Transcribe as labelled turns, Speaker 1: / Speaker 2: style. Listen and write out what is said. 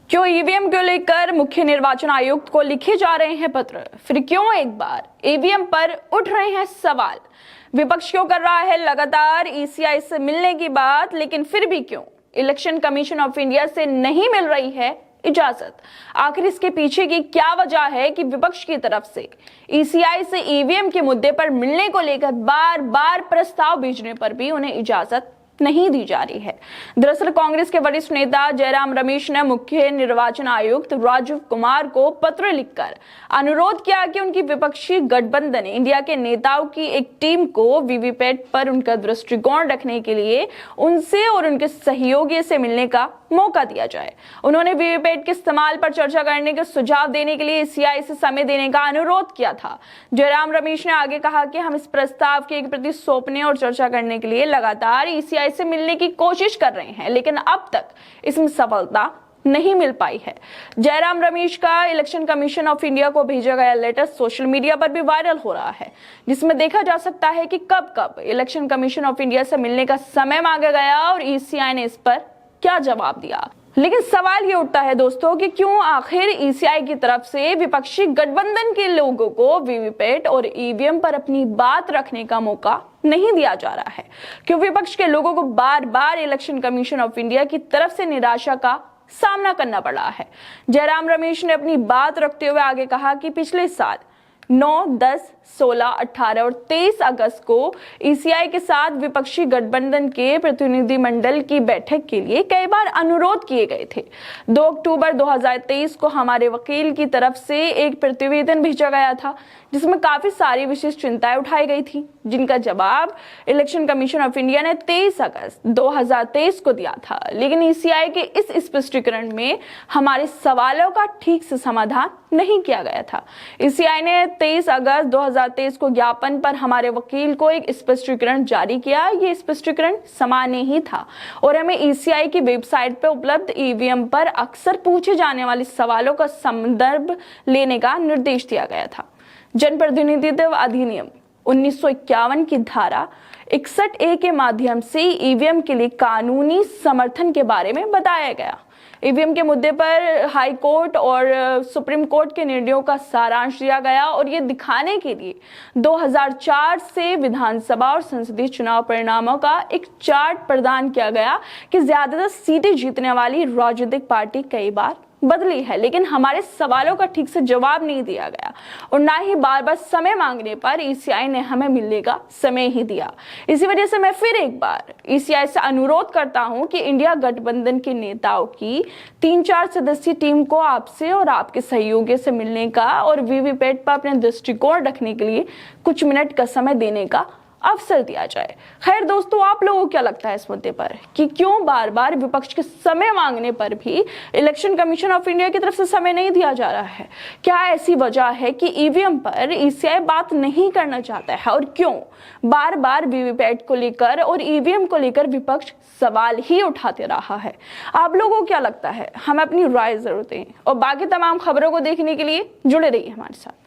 Speaker 1: क्यों ईवीएम को लेकर मुख्य निर्वाचन आयुक्त को लिखे जा रहे हैं पत्र? फिर क्यों एक बार ईवीएम पर उठ रहे हैं सवाल? विपक्ष क्यों कर रहा है लगातार ईसीआई से मिलने की बात, लेकिन फिर भी क्यों इलेक्शन कमीशन ऑफ इंडिया से नहीं मिल रही है इजाजत? आखिर इसके पीछे की क्या वजह है कि विपक्ष की तरफ से ईसीआई से ईवीएम के मुद्दे पर मिलने को लेकर बार बार प्रस्ताव भेजने पर भी उन्हें इजाजत नहीं दी जा रही है? दरअसल कांग्रेस के वरिष्ठ नेता जयराम रमेश ने मुख्य निर्वाचन आयुक्त राजीव कुमार को पत्र लिखकर अनुरोध किया कि उनकी विपक्षी गठबंधन इंडिया के नेताओं की एक टीम को वीवीपैट पर उनका दृष्टिकोण रखने के लिए उनसे और उनके सहयोगी से मिलने का मौका दिया जाए। उन्होंने वीवीपैट के इस्तेमाल पर चर्चा करने के सुझाव देने के लिए ईसीआई से समय देने का अनुरोध किया था। जयराम रमेश ने आगे कहा कि हम इस प्रस्ताव की एक प्रति सौंपने और चर्चा करने के लिए लगातार ईसीआई से मिलने की कोशिश कर रहे हैं, लेकिन अब तक इसमें सफलता नहीं मिल पाई है। जयराम रमेश का इलेक्शन कमीशन ऑफ इंडिया को भेजा गया लेटर सोशल मीडिया पर भी वायरल हो रहा है, जिसमें देखा जा सकता है कि कब कब इलेक्शन कमीशन ऑफ इंडिया से मिलने का समय मांगा गया और ईसीआई ने इस पर क्या जवाब दिया। लेकिन सवाल ये उठता है दोस्तों कि क्यों आखिर ईसीआई की तरफ से विपक्षी गठबंधन के लोगों को वीवीपैट और ईवीएम पर अपनी बात रखने का मौका नहीं दिया जा रहा है? क्यों विपक्ष के लोगों को बार बार इलेक्शन कमीशन ऑफ इंडिया की तरफ से निराशा का सामना करना पड़ रहा है? जयराम रमेश ने अपनी बात रखते हुए आगे कहा कि पिछले साल 9, 10, 16, 18 और 23 अगस्त को ईसीआई के साथ विपक्षी गठबंधन के प्रतिनिधि मंडल की बैठक के लिए कई बार अनुरोध किए गए थे। 2 अक्टूबर 2023 को हमारे वकील की तरफ से एक प्रतिवेदन भेजा गया था, जिसमें काफी सारी विशिष्ट चिंताएं उठाई गई थी, जिनका जवाब इलेक्शन कमीशन ऑफ इंडिया ने 23 अगस्त 2023 को दिया था। लेकिन ईसीआई के इस स्पष्टीकरण में हमारे सवालों का ठीक से समाधान नहीं किया गया था। ईसीआई ने 23 अगस्त 2023 को ज्ञापन पर हमारे वकील को एक स्पष्टीकरण जारी किया। ये स्पष्टीकरण सामान्य ही था और हमें ईसीआई की वेबसाइट पर उपलब्ध ईवीएम पर अक्सर पूछे जाने वाले सवालों का संदर्भ लेने का निर्देश दिया गया था। जनप्रतिनिधित्व अधिनियम 1951 की धारा 61A के माध्यम से ईवीएम के लिए कानूनी समर्थन के बारे में बताया गया। ईवीएम के मुद्दे पर हाई कोर्ट और सुप्रीम कोर्ट के निर्णयों का सारांश दिया गया और ये दिखाने के लिए 2004 से विधानसभा और संसदीय चुनाव परिणामों का एक चार्ट प्रदान किया गया कि ज्यादातर सीटें जीतने वाली राजनीतिक पार्टी कई बार बदली है, लेकिन हमारे सवालों का ठीक से जवाब नहीं दिया गया और ना ही बार बार समय मांगने पर ईसीआई ने हमें मिलने का समय ही दिया। इसी वजह से मैं फिर एक बार ईसीआई से अनुरोध करता हूं कि इंडिया गठबंधन के नेताओं की 3-4 सदस्यीय टीम को आपसे और आपके सहयोगी से मिलने का और वीवीपैट पर अपने दृष्टिकोण रखने के लिए कुछ मिनट का समय देने का अवसर दिया जाए। खैर दोस्तों, आप लोगों को क्या लगता है इस मुद्दे पर कि क्यों बार बार विपक्ष के समय मांगने पर भी इलेक्शन कमीशन ऑफ इंडिया की तरफ से समय नहीं दिया जा रहा है? क्या ऐसी वजह है कि ईवीएम पर ईसीआई बात नहीं करना चाहता है और क्यों बार बार वीवीपैट को लेकर और ईवीएम को लेकर विपक्ष सवाल ही उठाते रहा है? आप लोगों को क्या लगता है? हमें अपनी राय जरूर दें और बाकी तमाम खबरों को देखने के लिए जुड़े रहिए हमारे साथ।